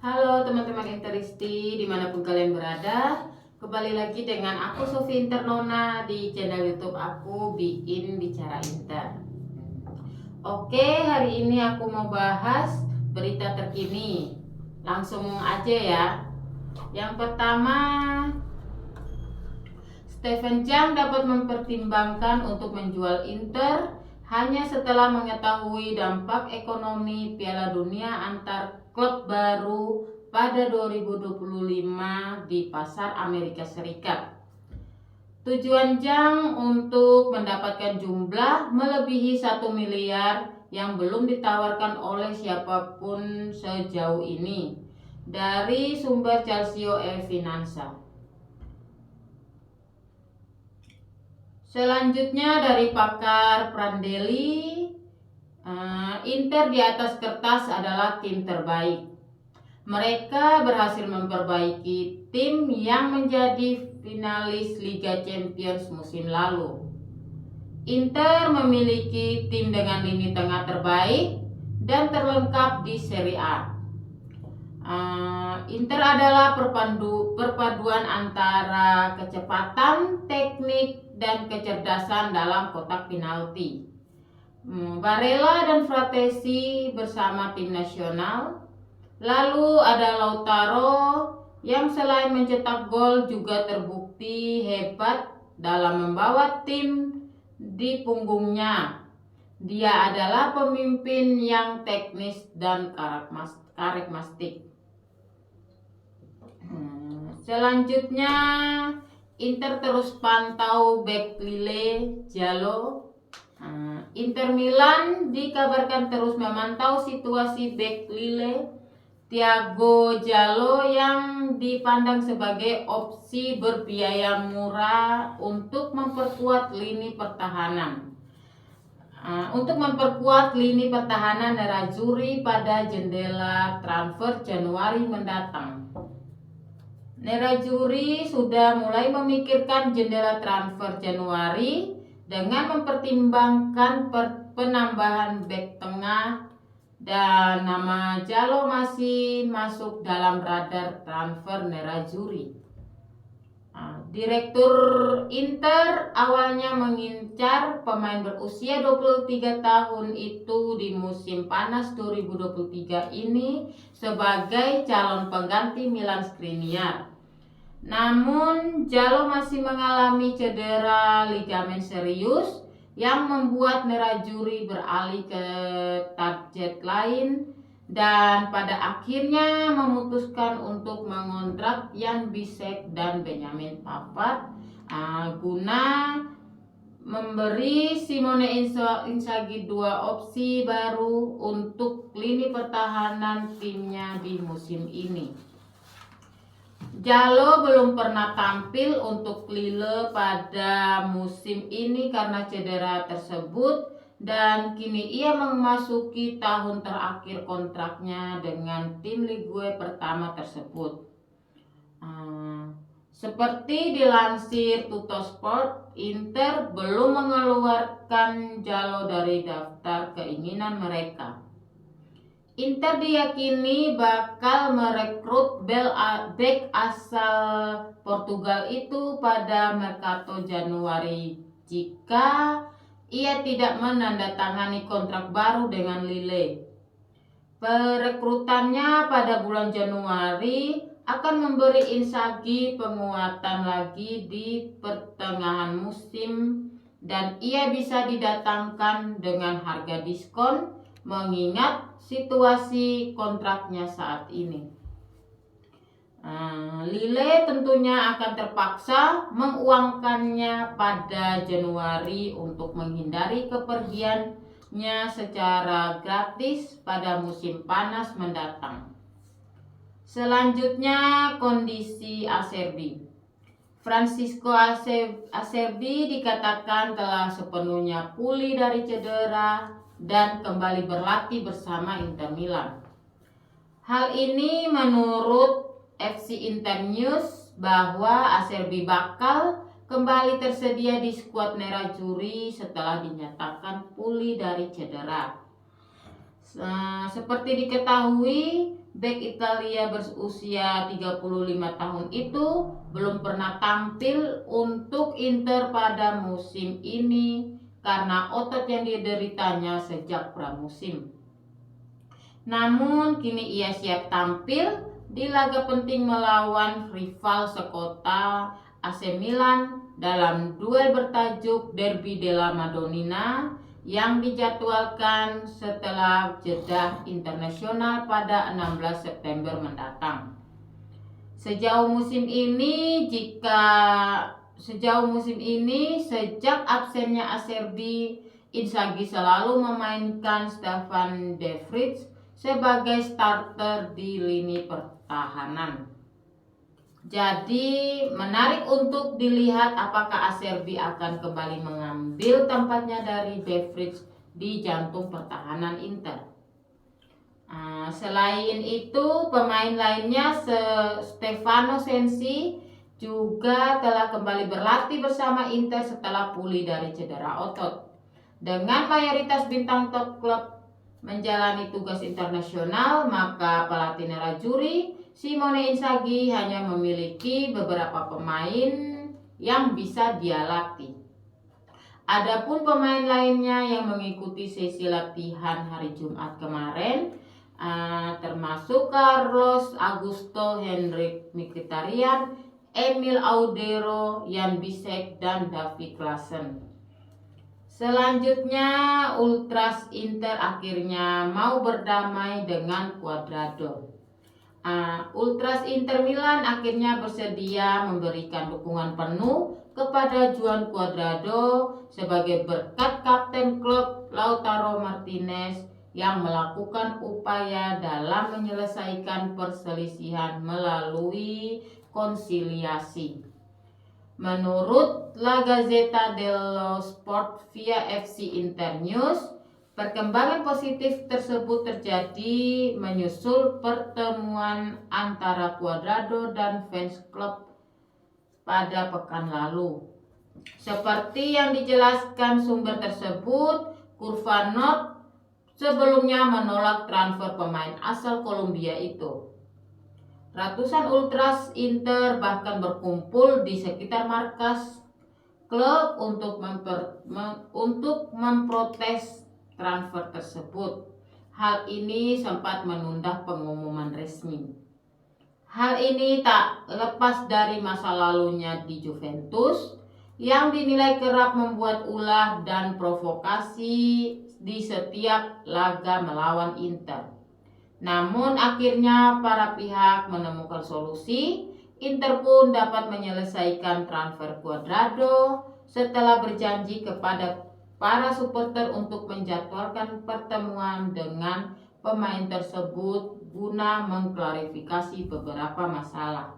Halo teman-teman Interisti dimanapun kalian berada. Kembali lagi dengan aku Sofi Internona di channel YouTube aku Bikin Bicara Inter. Oke, hari ini aku mau bahas berita terkini. Langsung aja ya. Yang pertama, Steven Zhang dapat mempertimbangkan untuk menjual Inter hanya setelah mengetahui dampak ekonomi Piala Dunia antar klub baru pada 2025 di pasar Amerika Serikat. Tujuan Zhang untuk mendapatkan jumlah melebihi 1 miliar yang belum ditawarkan oleh siapapun sejauh ini dari sumber Calcio e Finanza. Selanjutnya dari pakar Prandelli, Inter di atas kertas adalah tim terbaik. Mereka berhasil memperbaiki tim yang menjadi finalis Liga Champions musim lalu. Inter memiliki tim dengan lini tengah terbaik dan terlengkap di Serie A. Inter adalah perpaduan antara kecepatan, teknik, dan kecerdasan dalam kotak penalti. Barella dan Fratesi bersama tim nasional. Lalu ada Lautaro yang selain mencetak gol juga terbukti hebat dalam membawa tim di punggungnya. Dia adalah pemimpin yang teknis dan karismatik. Selanjutnya Inter terus pantau bek Lille Jallo. Inter Milan dikabarkan terus memantau situasi bek Lille Thiago Jallo yang dipandang sebagai opsi berbiaya murah untuk memperkuat lini pertahanan. Nerazzurri pada jendela transfer Januari mendatang. Nerazzurri sudah mulai memikirkan jendela transfer Januari dengan mempertimbangkan penambahan bek tengah, dan nama Jallo masih masuk dalam radar transfer Nerazzurri. Direktur Inter awalnya mengincar pemain berusia 23 tahun itu di musim panas 2023 ini sebagai calon pengganti Milan Skriniar. Namun Jallo masih mengalami cedera ligamen serius yang membuat Nerazzurri beralih ke target lain dan pada akhirnya memutuskan untuk mengontrak Jan Bisek dan Benjamin Pavard guna memberi Simone Inzaghi dua opsi baru untuk lini pertahanan timnya di musim ini. Jallo belum pernah tampil untuk Lille pada musim ini karena cedera tersebut, dan kini ia memasuki tahun terakhir kontraknya dengan tim Ligue pertama tersebut. Seperti dilansir Tuttosport, Inter belum mengeluarkan Jallo dari daftar keinginan mereka. Inter diyakini bakal merekrut bek asal Portugal itu pada Mercato Januari jika ia tidak menandatangani kontrak baru dengan Lille. Perekrutannya pada bulan Januari akan memberi Inzaghi penguatan lagi di pertengahan musim, dan ia bisa didatangkan dengan harga diskon mengingat situasi kontraknya saat ini. Lille tentunya akan terpaksa menguangkannya pada Januari untuk menghindari kepergiannya secara gratis pada musim panas mendatang. Selanjutnya kondisi Acerbi. Francisco Acerbi dikatakan telah sepenuhnya pulih dari cedera dan kembali berlatih bersama Inter Milan. Hal ini menurut FC Internews bahwa Acerbi bakal kembali tersedia di skuad Nerazzurri setelah dinyatakan pulih dari cedera. Seperti diketahui, bek Italia berusia 35 tahun itu belum pernah tampil untuk Inter pada musim ini karena otot yang dideritanya sejak pramusim. Namun kini ia siap tampil di laga penting melawan rival sekota AC Milan dalam duel bertajuk Derby della Madonnina yang dijadwalkan setelah jeda internasional pada 16 September mendatang. Sejauh musim ini, sejak absennya Acerbi, Inzaghi selalu memainkan Stefan De Vrij sebagai starter di lini pertahanan. Jadi menarik untuk dilihat apakah Acerbi akan kembali mengambil tempatnya dari De Vrij di jantung pertahanan Inter. Selain itu, pemain lainnya Stefano Sensi juga telah kembali berlatih bersama Inter setelah pulih dari cedera otot. Dengan mayoritas bintang top klub menjalani tugas internasional, maka pelatih nerazzurri Simone Inzaghi hanya memiliki beberapa pemain yang bisa dia latih. Adapun pemain lainnya yang mengikuti sesi latihan hari Jumat kemarin termasuk Carlos Augusto, Henrik Mkhitaryan, Emil Audero, Jan Bisek, dan Davy Klaassen. Selanjutnya, Ultras Inter akhirnya mau berdamai dengan Cuadrado. Ultras Inter Milan akhirnya bersedia memberikan dukungan penuh kepada Juan Cuadrado sebagai berkat kapten klub Lautaro Martinez yang melakukan upaya dalam menyelesaikan perselisihan melalui konsiliasi. Menurut La Gazzetta dello Sport via FC Internews, perkembangan positif tersebut terjadi menyusul pertemuan antara Cuadrado dan fans klub pada pekan lalu. Seperti yang dijelaskan sumber tersebut, Curva Nord sebelumnya menolak transfer pemain asal Kolombia itu. Ratusan ultras Inter bahkan berkumpul di sekitar markas klub untuk memprotes transfer tersebut. Hal ini sempat menunda pengumuman resmi. Hal ini tak lepas dari masa lalunya di Juventus yang dinilai kerap membuat ulah dan provokasi di setiap laga melawan Inter. Namun akhirnya para pihak menemukan solusi. Inter pun dapat menyelesaikan transfer Cuadrado setelah berjanji kepada para supporter untuk menjadwalkan pertemuan dengan pemain tersebut guna mengklarifikasi beberapa masalah.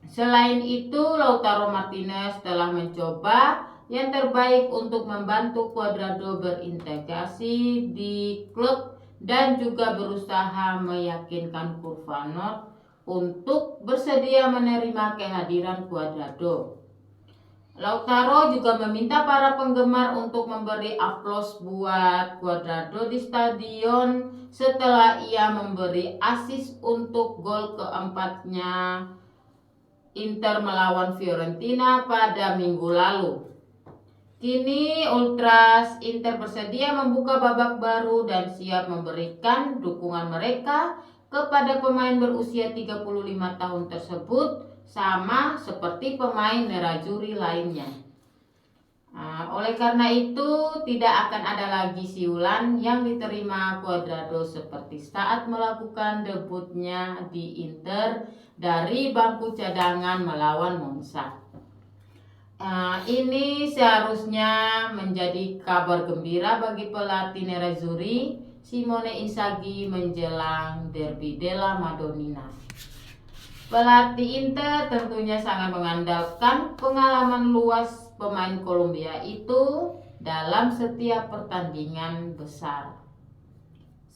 Selain itu, Lautaro Martinez telah mencoba yang terbaik untuk membantu Cuadrado berintegrasi di klub dan juga berusaha meyakinkan Curva Nord untuk bersedia menerima kehadiran Cuadrado. Lautaro juga meminta para penggemar untuk memberi aplaus buat Cuadrado di stadion setelah ia memberi assist untuk gol keempatnya Inter melawan Fiorentina pada minggu lalu. Kini Ultras Inter bersedia membuka babak baru dan siap memberikan dukungan mereka kepada pemain berusia 35 tahun tersebut, sama seperti pemain nerazzurri lainnya. Oleh karena itu, tidak akan ada lagi siulan yang diterima Cuadrado seperti saat melakukan debutnya di Inter dari bangku cadangan melawan Monza. Ini seharusnya menjadi kabar gembira bagi pelatih nerazzurri Simone Inzaghi menjelang Derby della Madonnina. Pelatih Inter tentunya sangat mengandalkan pengalaman luas pemain Kolombia itu dalam setiap pertandingan besar.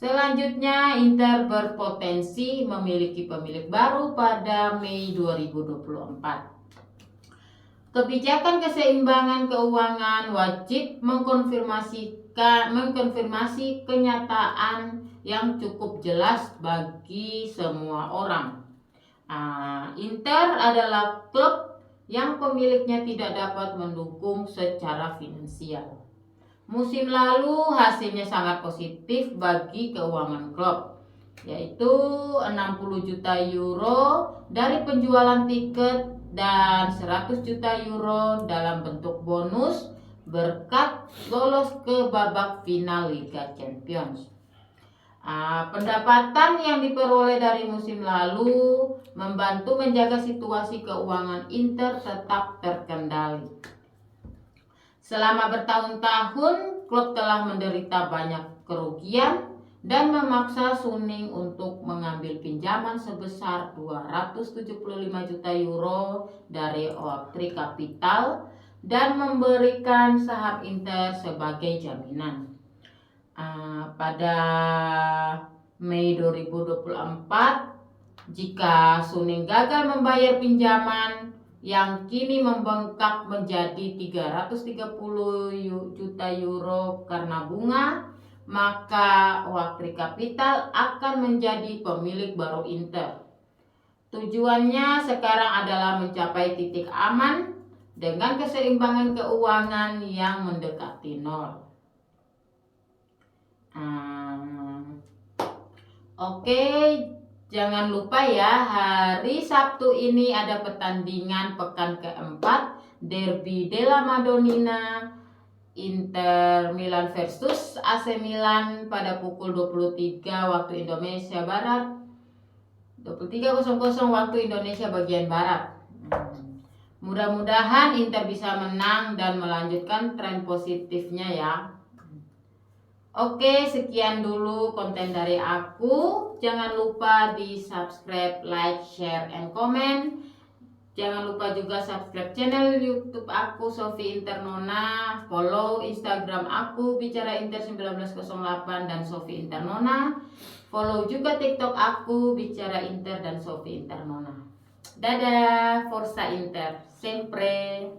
Selanjutnya, Inter berpotensi memiliki pemilik baru pada Mei 2024. Kebijakan keseimbangan keuangan wajib mengkonfirmasi mengkonfirmasi kenyataan yang cukup jelas bagi semua orang. Inter adalah klub yang pemiliknya tidak dapat mendukung secara finansial. Musim lalu hasilnya sangat positif bagi keuangan klub, yaitu 60 juta euro dari penjualan tiket dan 100 juta euro dalam bentuk bonus berkat lolos ke babak final Liga Champions. Pendapatan yang diperoleh dari musim lalu membantu menjaga situasi keuangan Inter tetap terkendali. Selama bertahun-tahun, klub telah menderita banyak kerugian dan memaksa Suning untuk mengambil pinjaman sebesar 275 juta euro dari Oaktree Capital dan memberikan saham Inter sebagai jaminan. Pada Mei 2024, jika Suning gagal membayar pinjaman yang kini membengkak menjadi 330 juta euro karena bunga, maka Oaktree Capital akan menjadi pemilik baru Inter. Tujuannya sekarang adalah mencapai titik aman dengan keseimbangan keuangan yang mendekati nol. Oke, jangan lupa ya, hari Sabtu ini ada pertandingan pekan keempat Derby della Madonnina, Inter Milan versus AC Milan pada pukul 23 waktu Indonesia Barat, 23.00 waktu Indonesia bagian Barat. Mudah-mudahan Inter bisa menang dan melanjutkan tren positifnya ya. Oke, sekian dulu konten dari aku. Jangan lupa di subscribe, like, share, and comment. Jangan lupa juga subscribe channel YouTube aku Sophie Internona, follow Instagram aku Bicara Inter 1908 dan Sophie Internona. Follow juga TikTok aku Bicara Inter dan Sophie Internona. Dadah, Forza Inter, sempre.